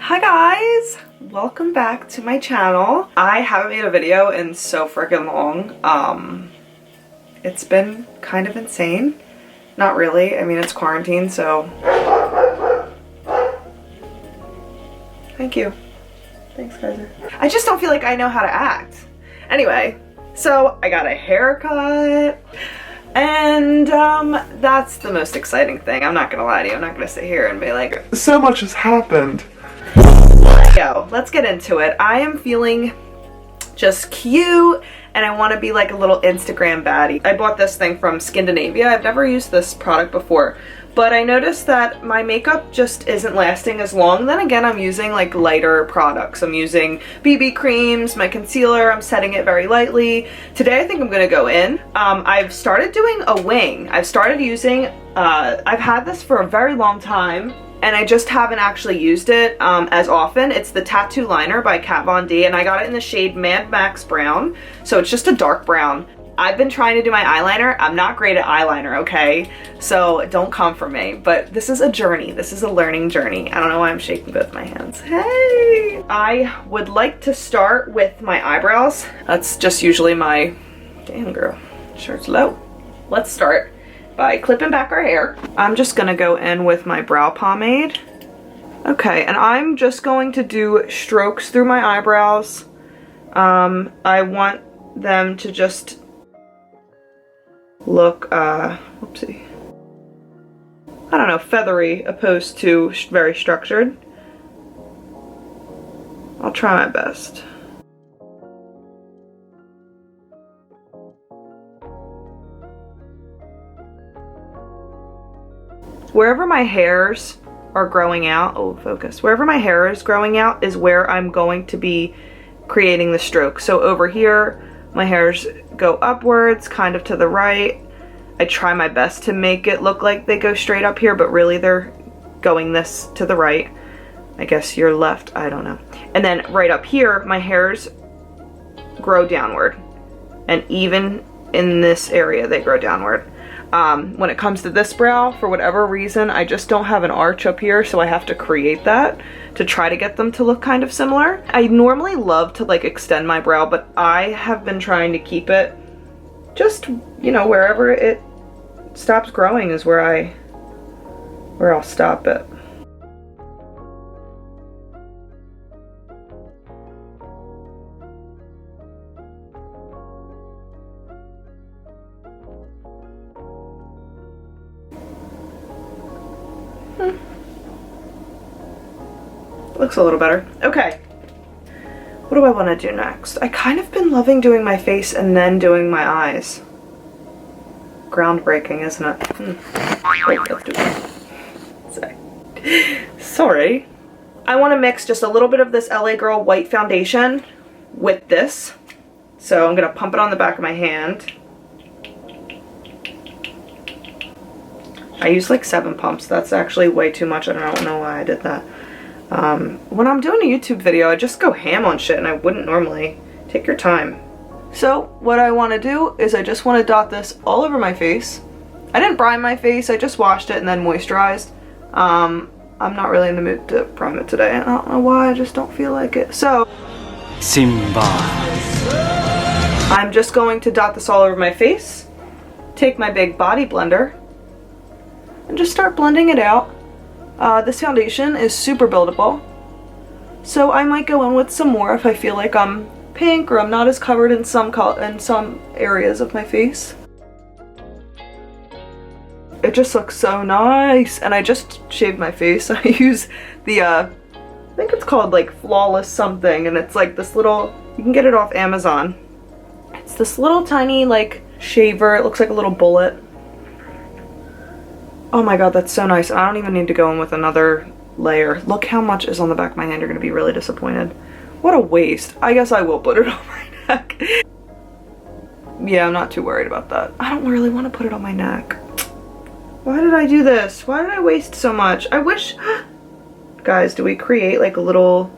Hi guys! Welcome back to my channel. I haven't made a video in so freaking long. It's been kind of insane. Not really. I mean, it's quarantine, so... Thank you. Thanks, Kaiser. I just don't feel like I know how to act. Anyway, so I got a haircut. And that's the most exciting thing. I'm not gonna lie to you. I'm not gonna sit here and be like, so much has happened. Go. Let's get into it. I am feeling just cute and I want to be like a little Instagram baddie. I bought this thing from Skindinavia. I've never used this product before, but I noticed that my makeup just isn't lasting as long. Then again, I'm using like lighter products. I'm using BB creams, my concealer, I'm setting it very lightly. Today I think I'm gonna go in. I've started doing a wing. I've started using, I've had this for a very long time and I just haven't actually used it as often. It's the Tattoo Liner by Kat Von D, and I got it in the shade Mad Max Brown, so it's just a dark brown. I've been trying to do my eyeliner. I'm not great at eyeliner, okay? So don't come for me, but this is a journey. This is a learning journey. I don't know why I'm shaking both my hands. Hey! I would like to start with my eyebrows. That's just usually my, damn girl, shirt's low. Let's start by clipping back our hair. I'm just gonna go in with my brow pomade. Okay, and I'm just going to do strokes through my eyebrows. I want them to just look, whoopsie, I don't know, feathery opposed to very structured. I'll try my best. Wherever my hairs are growing out, oh focus, wherever my hair is growing out is where I'm going to be creating the stroke. So over here, my hairs go upwards, kind of to the right. I try my best to make it look like they go straight up here, but really they're going this to the right. I guess you're left, I don't know. And then right up here, my hairs grow downward. And even in this area, they grow downward. When it comes to this brow, for whatever reason, I just don't have an arch up here, so I have to create that to try to get them to look kind of similar. I normally love to like extend my brow, but I have been trying to keep it just, you know, wherever it stops growing is where I'll stop it. Looks a little better. Okay. What do I want to do next? I kind of been loving doing my face and then doing my eyes. Groundbreaking, isn't it? Wait, let's do that. Sorry. I want to mix just a little bit of this LA Girl white foundation with this. So I'm going to pump it on the back of my hand. I use like 7 pumps. That's actually way too much. I don't know why I did that. When I'm doing a YouTube video, I just go ham on shit and I wouldn't normally. Take your time. So what I want to do is I just want to dot this all over my face. I didn't brine my face, I just washed it and then moisturized. I'm not really in the mood to prime it today. I don't know why, I just don't feel like it. So Simba. I'm just going to dot this all over my face, take my big body blender, and just start blending it out. This foundation is super buildable, so I might go in with some more if I feel like I'm pink or I'm not as covered in some areas of my face. It just looks so nice, and I just shaved my face. I use the I think it's called like Flawless something, and it's like this little, you can get it off Amazon. It's this little tiny like shaver. It looks like a little bullet. Oh my god, that's so nice. I don't even need to go in with another layer. Look how much is on the back of my hand. You're gonna be really disappointed. What a waste. I guess I will put it on my neck. Yeah, I'm not too worried about that. I don't really want to put it on my neck. Why did I do this? Why did I waste so much? I wish... Guys, do we create like a little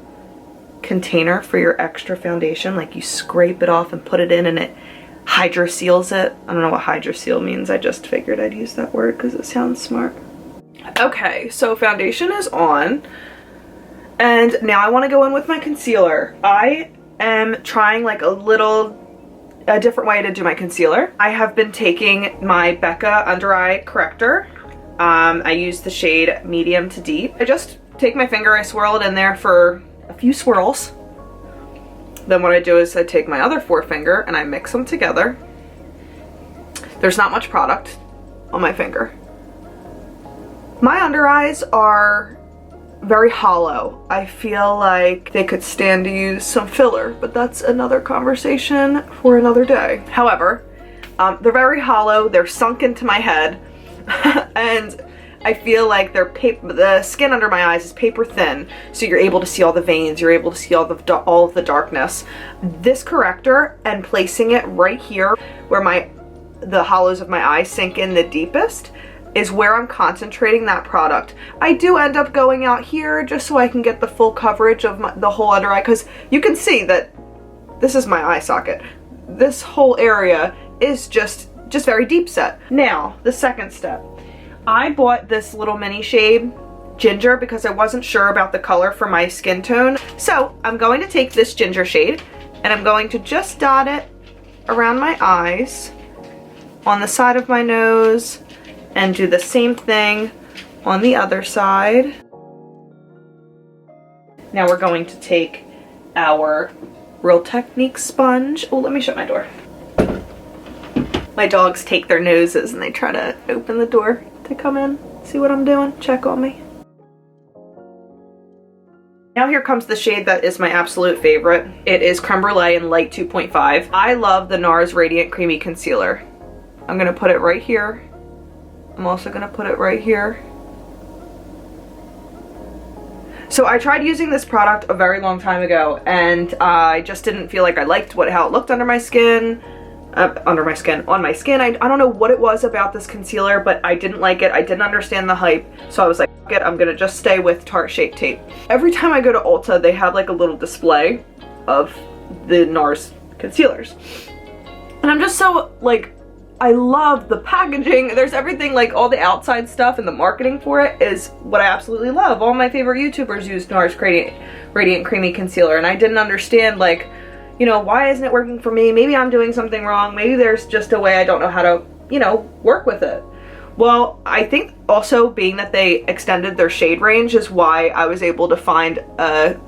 container for your extra foundation? Like you scrape it off and put it in and it hydro seals it. I don't know what hydro seal means. I just figured I'd use that word because it sounds smart. Okay, so foundation is on. And now I want to go in with my concealer. I am trying like a different way to do my concealer. I have been taking my BECCA Under Eye Corrector. I use the shade medium to deep. I just take my finger, I swirl it in there for a few swirls. Then what I do is I take my other forefinger and I mix them together. There's not much product on my finger. My under eyes are very hollow. I feel like they could stand to use some filler, but that's another conversation for another day. However, they're very hollow, they're sunk into my head, and I feel like the skin under my eyes is paper thin, so you're able to see all the veins, you're able to see all of the darkness. This corrector and placing it right here where the hollows of my eyes sink in the deepest is where I'm concentrating that product. I do end up going out here just so I can get the full coverage of the whole under eye, because you can see that this is my eye socket. This whole area is just very deep set. Now, the second step. I bought this little mini shade, Ginger, because I wasn't sure about the color for my skin tone. So I'm going to take this ginger shade and I'm going to just dot it around my eyes, on the side of my nose, and do the same thing on the other side. Now we're going to take our Real Technique sponge. Oh, let me shut my door. My dogs take their noses and they try to open the door to come in, see what I'm doing, check on me. Now here comes the shade that is my absolute favorite. It is Creme Brulee in Light 2.5. I love the NARS Radiant Creamy Concealer. I'm gonna put it right here. I'm also gonna put it right here. So I tried using this product a very long time ago and I just didn't feel like I liked how it looked under my skin. On my skin. I don't know what it was about this concealer, but I didn't like it. I didn't understand the hype. So I was like, fuck it, I'm gonna just stay with Tarte Shape Tape. Every time I go to Ulta, they have like a little display of the NARS concealers. And I'm just so like, I love the packaging. There's everything, like all the outside stuff and the marketing for it is what I absolutely love. All my favorite YouTubers use NARS Radiant Creamy Concealer, and I didn't understand, like, you know, why isn't it working for me? Maybe I'm doing something wrong. Maybe there's just a way I don't know how to, you know, work with it. Well, I think also being that they extended their shade range is why I was able to find a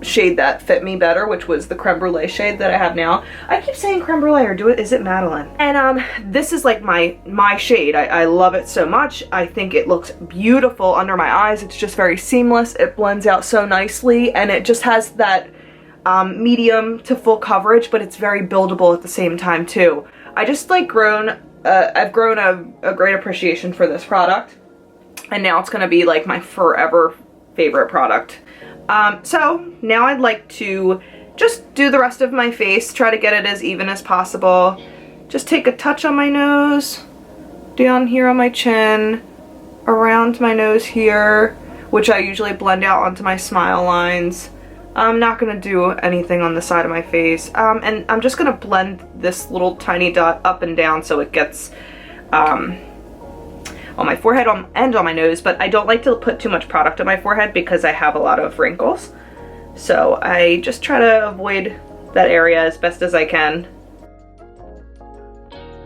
shade that fit me better, which was the Creme Brulee shade that I have now. I keep saying Creme Brulee, or is it Madeline? And this is like my shade. I love it so much. I think it looks beautiful under my eyes. It's just very seamless. It blends out so nicely, and it just has that medium to full coverage, but it's very buildable at the same time too. I just like I've grown a great appreciation for this product, and now it's gonna be like my forever favorite product. So now I'd like to just do the rest of my face, try to get it as even as possible. Just take a touch on my nose, down here on my chin, around my nose here, which I usually blend out onto my smile lines. I'm not going to do anything on the side of my face, and I'm just going to blend this little tiny dot up and down so it gets on my forehead and on my nose, but I don't like to put too much product on my forehead because I have a lot of wrinkles, so I just try to avoid that area as best as I can.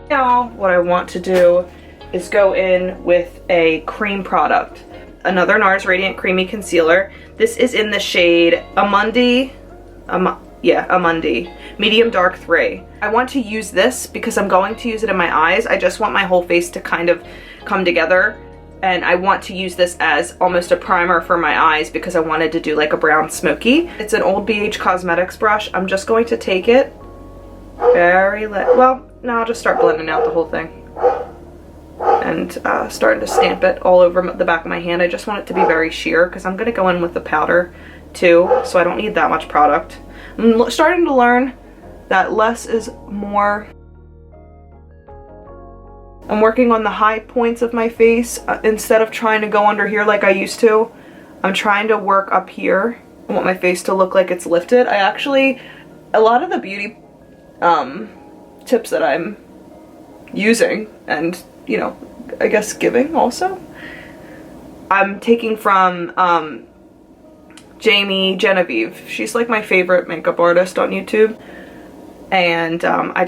Now what I want to do is go in with a cream product. Another NARS Radiant Creamy Concealer. This is in the shade Amundi, Medium Dark 3. I want to use this because I'm going to use it in my eyes. I just want my whole face to kind of come together, and I want to use this as almost a primer for my eyes because I wanted to do like a brown smoky. It's an old BH Cosmetics brush. I'm just going to take it very well, no, I'll just start blending out the whole thing. And starting to stamp it all over the back of my hand. I just want it to be very sheer because I'm going to go in with the powder too, so I don't need that much product. I'm starting to learn that less is more. I'm working on the high points of my face instead of trying to go under here like I used to. I'm trying to work up here. I want my face to look like it's lifted. A lot of the beauty tips that I'm using and, you know, I guess giving also, I'm taking from Jamie Genevieve. She's like my favorite makeup artist on YouTube. And I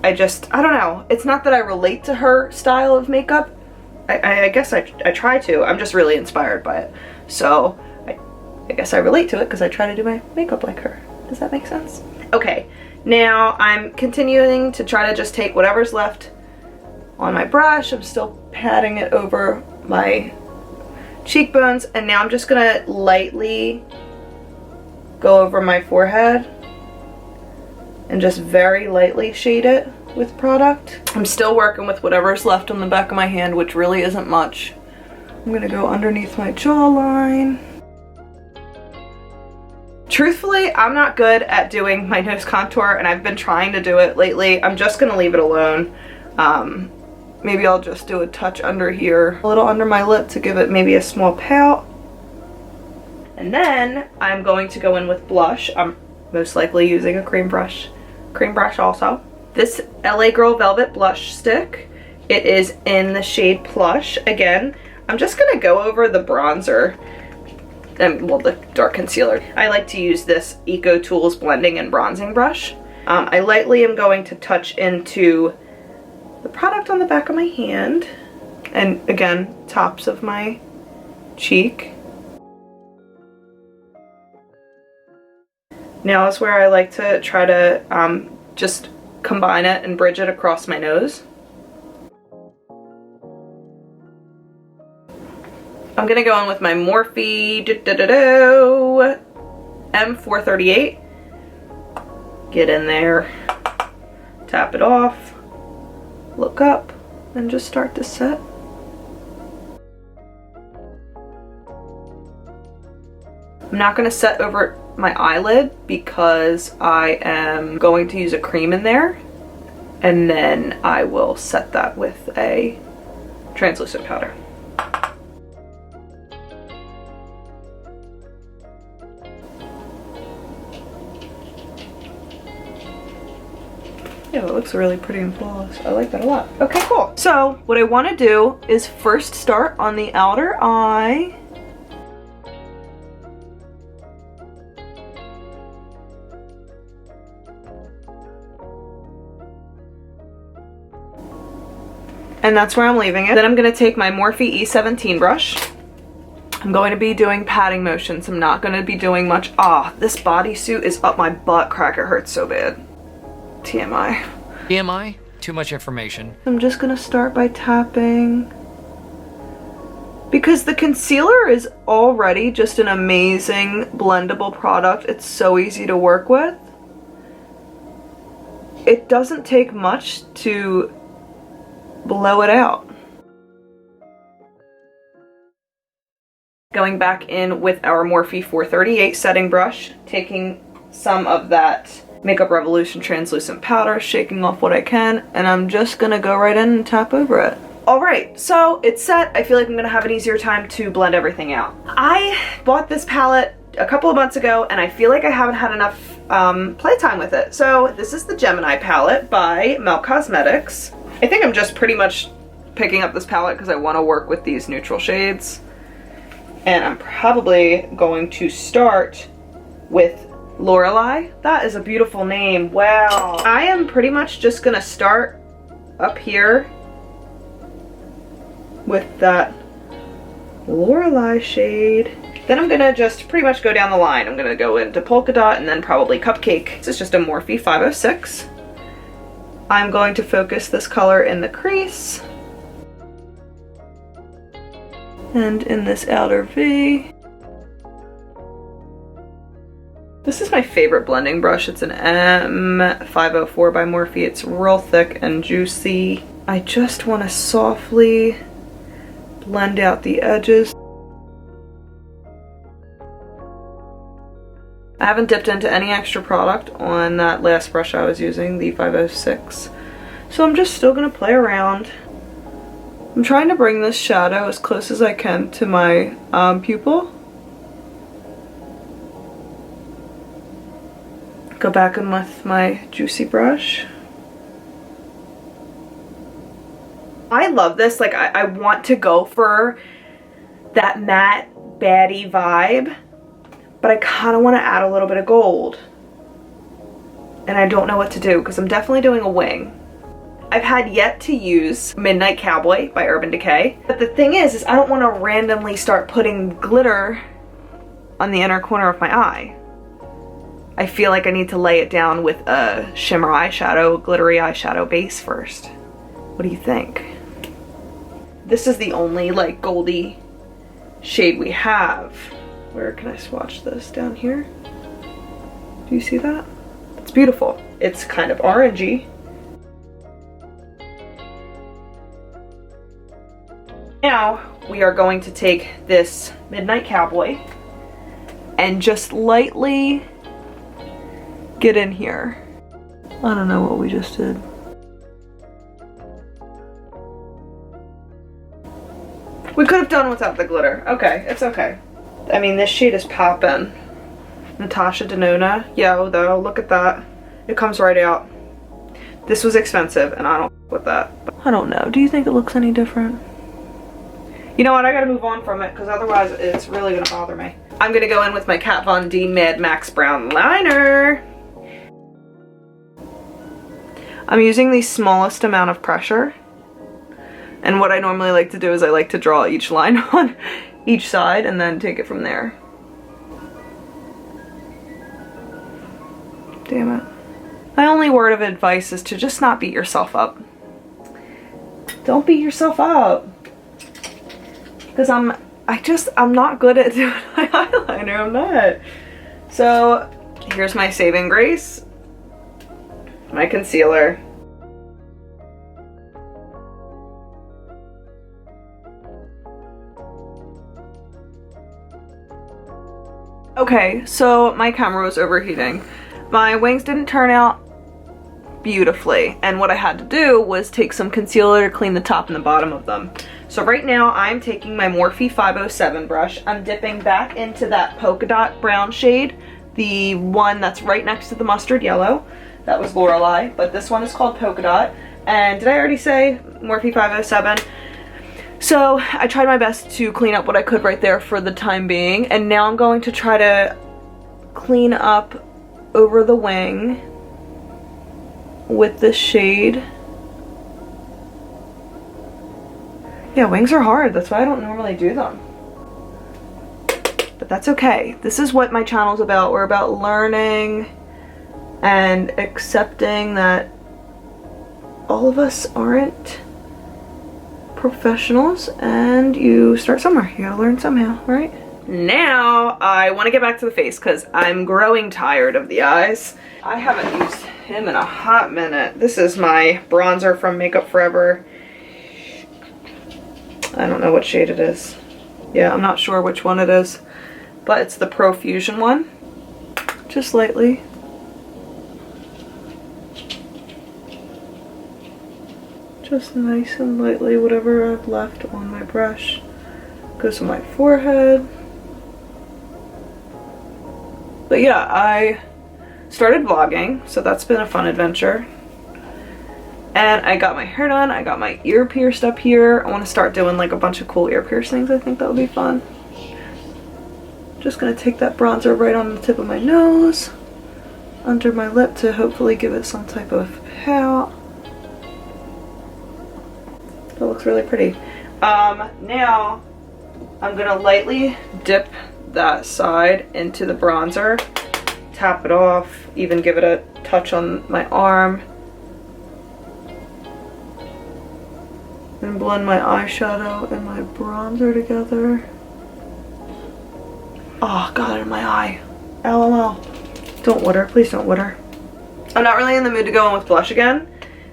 don't know. It's not that I relate to her style of makeup. I guess I try to. I'm just really inspired by it. So I guess I relate to it because I try to do my makeup like her. Does that make sense? Okay, now I'm continuing to try to just take whatever's left on my brush. I'm still patting it over my cheekbones, and now I'm just gonna lightly go over my forehead and just very lightly shade it with product. I'm still working with whatever's left on the back of my hand, which really isn't much. I'm gonna go underneath my jawline. Truthfully, I'm not good at doing my nose contour, and I've been trying to do it lately. I'm just gonna leave it alone. Maybe I'll just do a touch under here, a little under my lip to give it maybe a small pout. And then I'm going to go in with blush. I'm most likely using a cream brush also. This LA Girl Velvet Blush Stick. It is in the shade Plush. Again, I'm just gonna go over the bronzer and, well, the dark concealer. I like to use this Eco Tools blending and bronzing brush. I lightly am going to touch into the product on the back of my hand, and again, tops of my cheek. Now is where I like to try to just combine it and bridge it across my nose. I'm gonna go in with my Morphe M438. Get in there, tap it off, look up, and just start to set. I'm not gonna set over my eyelid because I am going to use a cream in there, and then I will set that with a translucent powder. Yeah, it looks really pretty and flawless. I like that a lot. Okay, cool. So what I want to do is first start on the outer eye. And that's where I'm leaving it. Then I'm going to take my Morphe E17 brush. I'm going to be doing patting motions. I'm not going to be doing much. Ah, this bodysuit is up my butt crack. It hurts so bad. TMI. TMI? Too much information. I'm just going to start by tapping. Because the concealer is already just an amazing blendable product. It's so easy to work with. It doesn't take much to blow it out. Going back in with our Morphe 438 setting brush, taking some of that Makeup Revolution translucent powder, shaking off what I can, and I'm just gonna go right in and tap over it. Alright, so it's set. I feel like I'm gonna have an easier time to blend everything out. I bought this palette a couple of months ago, and I feel like I haven't had enough playtime with it. So this is the Gemini palette by Melt Cosmetics. I think I'm just pretty much picking up this palette because I want to work with these neutral shades. And I'm probably going to start with Lorelei. That is a beautiful name. Wow. I am pretty much just going to start up here with that Lorelei shade. Then I'm going to just pretty much go down the line. I'm going to go into Polka Dot and then probably Cupcake. This is just a Morphe 506. I'm going to focus this color in the crease and in this outer V. This is my favorite blending brush. It's an M504 by Morphe. It's real thick and juicy. I just want to softly blend out the edges. I haven't dipped into any extra product on that last brush I was using, the 506. So I'm just still gonna play around. I'm trying to bring this shadow as close as I can to my pupil. Go back in with my juicy brush. I love this. Like, I want to go for that matte baddie vibe, but I kind of want to add a little bit of gold. And I don't know what to do because I'm definitely doing a wing. I've had yet to use Midnight Cowboy by Urban Decay. But the thing is I don't want to randomly start putting glitter on the inner corner of my eye. I feel like I need to lay it down with a shimmer eyeshadow, glittery eyeshadow base first. What do you think? This is the only like goldy shade we have. Where can I swatch this? Down here? Do you see that? It's beautiful. It's kind of orangey. Now we are going to take this Midnight Cowboy and just lightly get in here. I don't know what we just did. We could have done without the glitter. Okay, it's okay. I mean, this shade is poppin'. Natasha Denona. Yo, though, look at that. It comes right out. This was expensive, and I don't with that. I don't know. Do you think it looks any different? You know what? I gotta move on from it, because otherwise it's really gonna bother me. I'm gonna go in with my Kat Von D Mad Max Brown Liner. I'm using the smallest amount of pressure. And what I normally like to do is I like to draw each line on each side and then take it from there. Damn it. My only word of advice is to just not beat yourself up. Don't beat yourself up. Because I'm not good at doing my eyeliner. I'm not. So here's my saving grace. My concealer. Okay, so my camera was overheating. My wings didn't turn out beautifully, and what I had to do was take some concealer to clean the top and the bottom of them. So right now I'm taking my Morphe 507 brush. I'm dipping back into that polka dot brown shade, the one that's right next to the mustard yellow. That was Lorelei, but this one is called Polka Dot. And did I already say Morphe 507? So I tried my best to clean up what I could right there for the time being, and now I'm going to try to clean up over the wing with this shade. Yeah, wings are hard. That's why I don't normally do them. But that's okay. This is what my channel's about. We're about learning and accepting that all of us aren't professionals, and you start somewhere. You gotta learn somehow, right? Now I want to get back to the face because I'm growing tired of the eyes. I haven't used him in a hot minute. This is my bronzer from Makeup Forever. I don't know what shade it is. Yeah, I'm not sure which one it is, but it's the Profusion one. Just lightly. Just nice and lightly, whatever I've left on my brush goes to my forehead. But yeah, I started vlogging, so that's been a fun adventure. And I got my hair done, I got my ear pierced up here. I want to start doing like a bunch of cool ear piercings. I think that would be fun. Just gonna take that bronzer right on the tip of my nose, under my lip to hopefully give it some type of pout. That looks really pretty. Now I'm gonna lightly dip that side into the bronzer, tap it off, even give it a touch on my arm, and blend my eyeshadow and my bronzer together. Oh, got it in my eye. LOL. Don't water, please don't water. I'm not really in the mood to go in with blush again,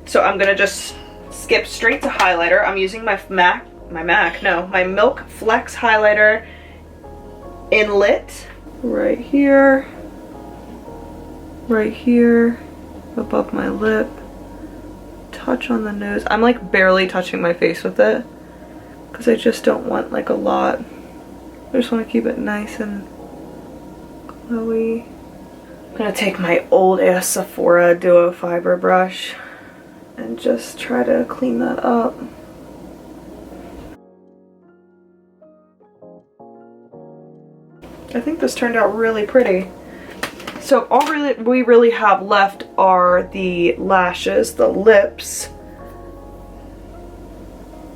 so I'm gonna just skip straight to highlighter. I'm using my Milk Flex highlighter in Lit. Right here, above my lip, touch on the nose. I'm like barely touching my face with it because I just don't want like a lot. I just want to keep it nice and glowy. I'm gonna take my old ass Sephora Duo Fiber brush and just try to clean that up. I think this turned out really pretty. So all we really have left are the lashes, the lips,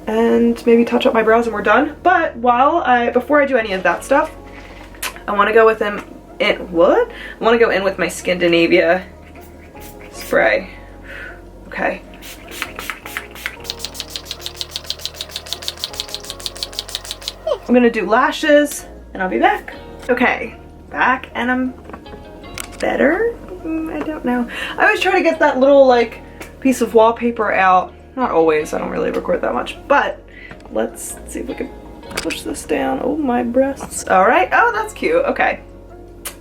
and maybe touch up my brows and we're done. But before I do any of that stuff, I want to go with I want to go in with my Skindinavia spray. Okay. I'm gonna do lashes and I'll be back. Okay, back, and I'm better? I don't know. I always try to get that little like piece of wallpaper out. Not always, I don't really record that much, but let's see if we can push this down. Oh, my breasts. All right, oh, that's cute, okay.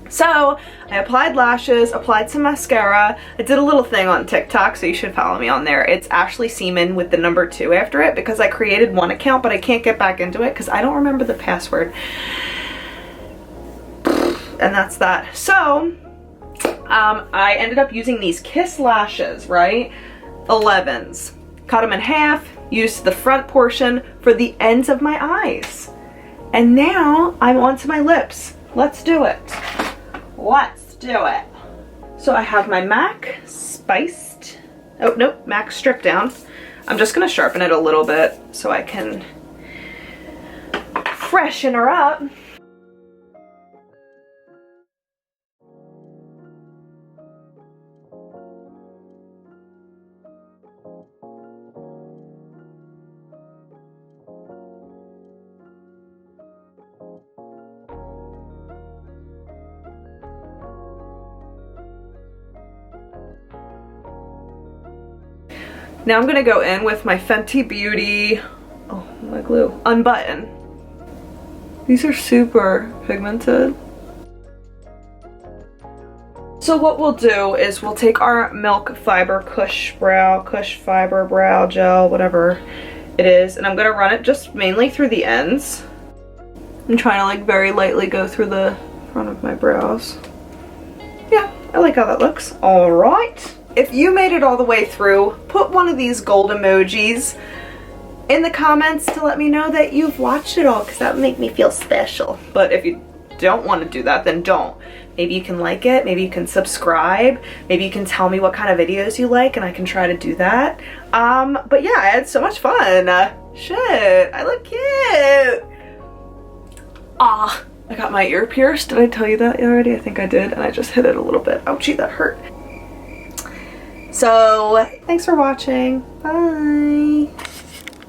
So I applied lashes, applied some mascara. I did a little thing on TikTok, so you should follow me on there. It's Ashley Seaman with the number 2 after it, because I created one account, but I can't get back into it because I don't remember the password. And that's that. So I ended up using these Kiss lashes, right? 11s. Cut them in half, used the front portion for the ends of my eyes. And now I'm onto my lips. Let's do it. Let's do it. So I have my MAC Spiced. Oh, nope, MAC Stripdown. I'm just gonna sharpen it a little bit so I can freshen her up. Now I'm gonna go in with my Fenty Beauty, oh my glue, Unbutton. These are super pigmented. So what we'll do is we'll take our Milk Fiber Kush Fiber Brow Gel, whatever it is, and I'm gonna run it just mainly through the ends. I'm trying to like very lightly go through the front of my brows. Yeah, I like how that looks. All right. If you made it all the way through, put one of these gold emojis in the comments to let me know that you've watched it all, because that would make me feel special. But if you don't want to do that, then don't. Maybe you can like it, maybe you can subscribe, maybe you can tell me what kind of videos you like and I can try to do that. But yeah, I had so much fun. Shit, I look cute. Ah, I got my ear pierced. Did I tell you that already? I think I did, and I just hit it a little bit. Ouchie, that hurt. So, thanks for watching. Bye.